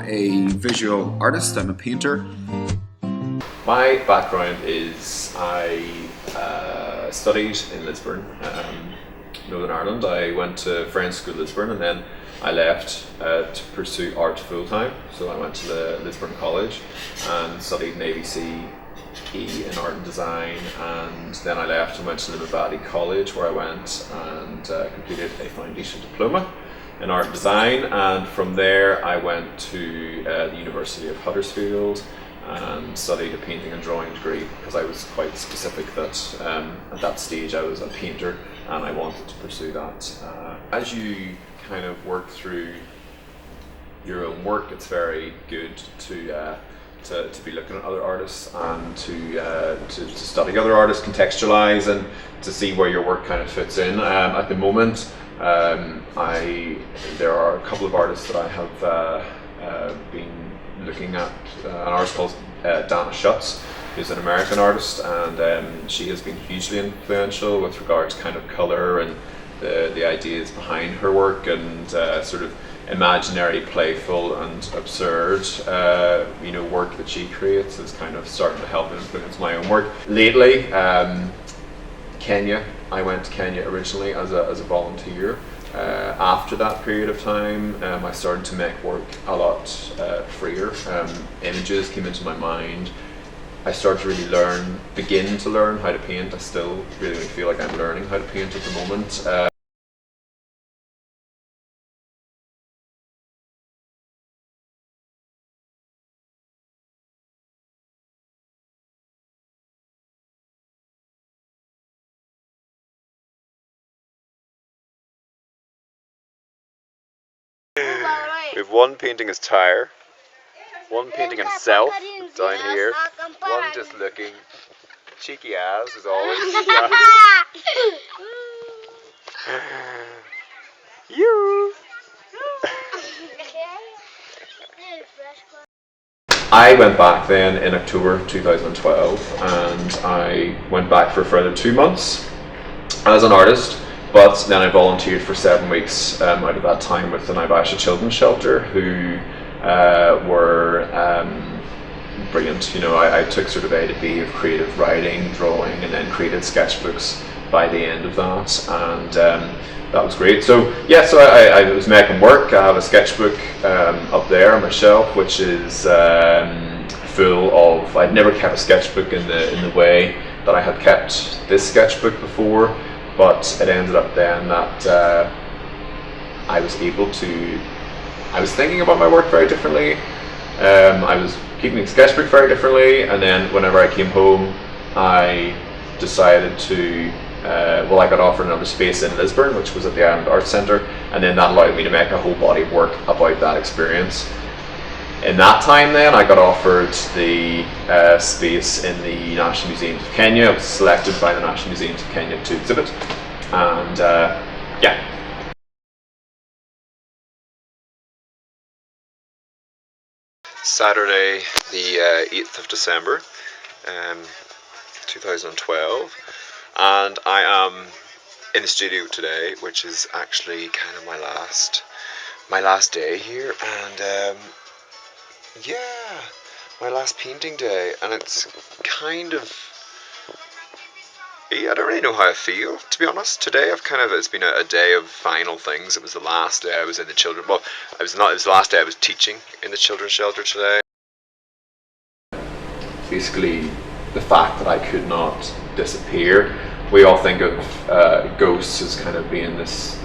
a visual artist, I'm a painter. My background is I studied in Lisburn, Northern Ireland. I went to French school Lisburn and then I left to pursue art full time. So I went to the Lisburn College and studied an ABCE in art and design, and then I left and went to Limavady College where I went and completed a foundation diploma in art and design, and from there I went to the University of Huddersfield and studied a painting and drawing degree because I was quite specific that at that stage I was a painter and I wanted to pursue that. As you kind of work through your own work, it's very good to be looking at other artists and to study other artists, contextualize, and to see where your work kind of fits in. At the moment, there are a couple of artists that I have been looking at. An artist called Dana Schutz, who's an American artist, and she has been hugely influential with regard to kind of color and the ideas behind her work, and sort of imaginary, playful and absurd work that she creates is kind of starting to help influence my own work. Lately, Kenya. I went to Kenya originally as a volunteer. After that period of time, I started to make work a lot freer. Images came into my mind. I started to really begin to learn how to paint. I still really feel like I'm learning how to paint at the moment. We have one painting his tire, one painting himself down here, one just looking cheeky as always. You. I went back then in October 2012, and I went back for a further 2 months as an artist. But then I volunteered for 7 weeks out of that time with the Naivasha Children's Shelter, who were brilliant. You know, I took sort of A to B of creative writing, drawing, and then created sketchbooks by the end of that, and that was great. So yeah, so I was making work. I have a sketchbook up there on my shelf, which is full of. I'd never kept a sketchbook in the way that I had kept this sketchbook before. But it ended up then that I was thinking about my work very differently. I was keeping the sketchbook very differently, and then whenever I came home, I decided to, I got offered another space in Lisburn, which was at the Ireland Arts Centre, and then that allowed me to make a whole body of work about that experience. In that time then, I got offered the space in the National Museums of Kenya. I was selected by the National Museums of Kenya to exhibit, and yeah. Saturday the 8th of December 2012, and I am in the studio today, which is actually kind of my last day here, and yeah, my last painting day, and it's kind of, I don't really know how I feel, to be honest. Today it's been a day of final things. It was the last day I was in the it was the last day I was teaching in the children's shelter today. Basically, the fact that I could not disappear. We all think of ghosts as kind of being this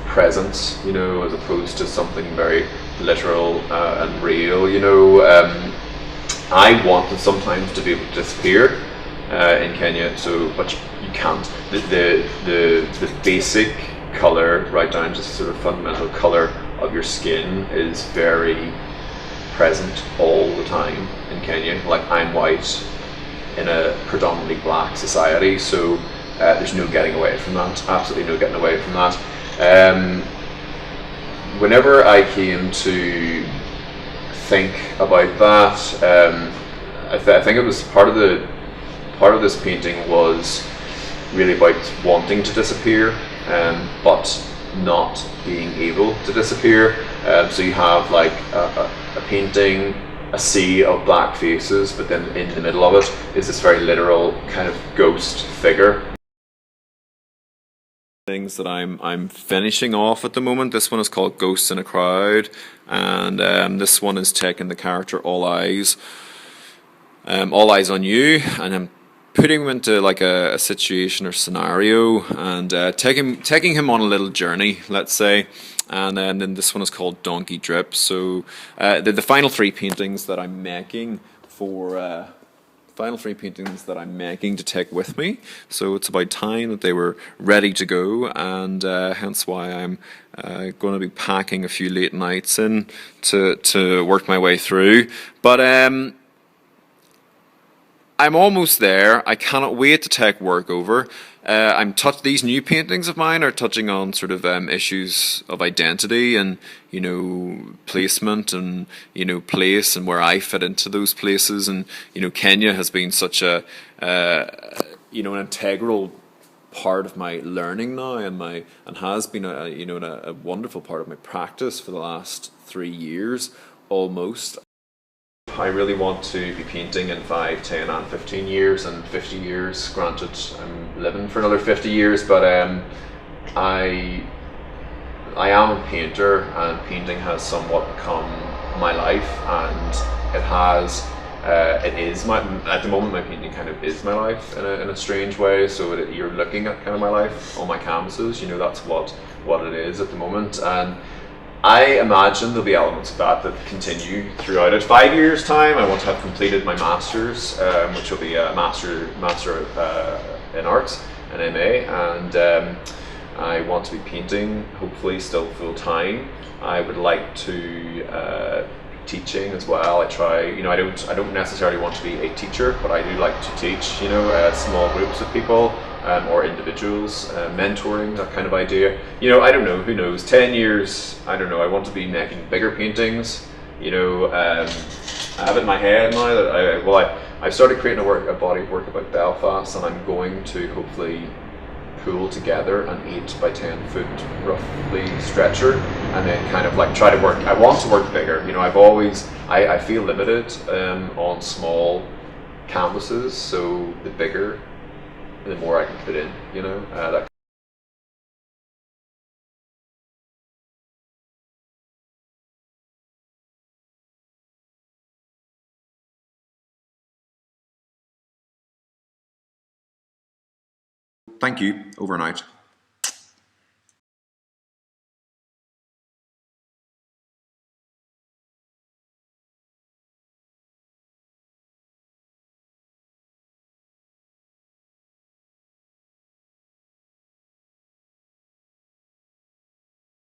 presence, you know, as opposed to something very literal and real, you know. I wanted sometimes to be able to disappear in Kenya, but you can't. The basic colour, right down to sort of fundamental colour of your skin, is very present all the time in Kenya. Like, I'm white in a predominantly black society, so there's no getting away from that. Absolutely no getting away from that. Whenever I came to think about that, I think it was part of this painting was really about wanting to disappear, but not being able to disappear. So you have like a painting, a sea of black faces, but then in the middle of it is this very literal kind of ghost figure. Things that I'm finishing off at the moment. This one is called Ghosts in a Crowd, and this one is taking the character All Eyes on You, and I'm putting him into like a situation or scenario, and taking him on a little journey, let's say. And then this one is called Donkey Drip. So the final three paintings that I'm making to take with me. So it's about time that they were ready to go, and hence why I'm going to be packing a few late nights in to work my way through. But I'm almost there. I cannot wait to take work over. These new paintings of mine are touching on sort of issues of identity and, you know, placement and, you know, place and where I fit into those places. And, you know, Kenya has been such a you know, an integral part of my learning now, and has been a wonderful part of my practice for the last 3 years almost. I really want to be painting in 5, 10 and 15 years and 50 years. Granted, I'm living for another 50 years, but I am a painter, and painting has somewhat become my life, and at the moment my painting kind of is my life in a strange way. So you're looking at kind of my life on my canvases, you know, that's what it is at the moment. And I imagine there'll be elements of that continue throughout it. 5 years time, I want to have completed my master's, which will be a master in arts, an MA, and I want to be painting, hopefully still full time. I would like to teaching as well. I try, you know, I don't necessarily want to be a teacher, but I do like to teach, you know, small groups of people. Or individuals, mentoring, that kind of idea. You know, I don't know, who knows, 10 years, I don't know, I want to be making bigger paintings, you know. I have it in my head now that I've started creating a body of work about Belfast, and I'm going to hopefully pool together an 8 by 10 foot roughly stretcher, and then kind of like try to work, I want to work bigger, you know. I feel limited on small canvases, so the bigger, the more I can put in, you know. Thank you. Over and out.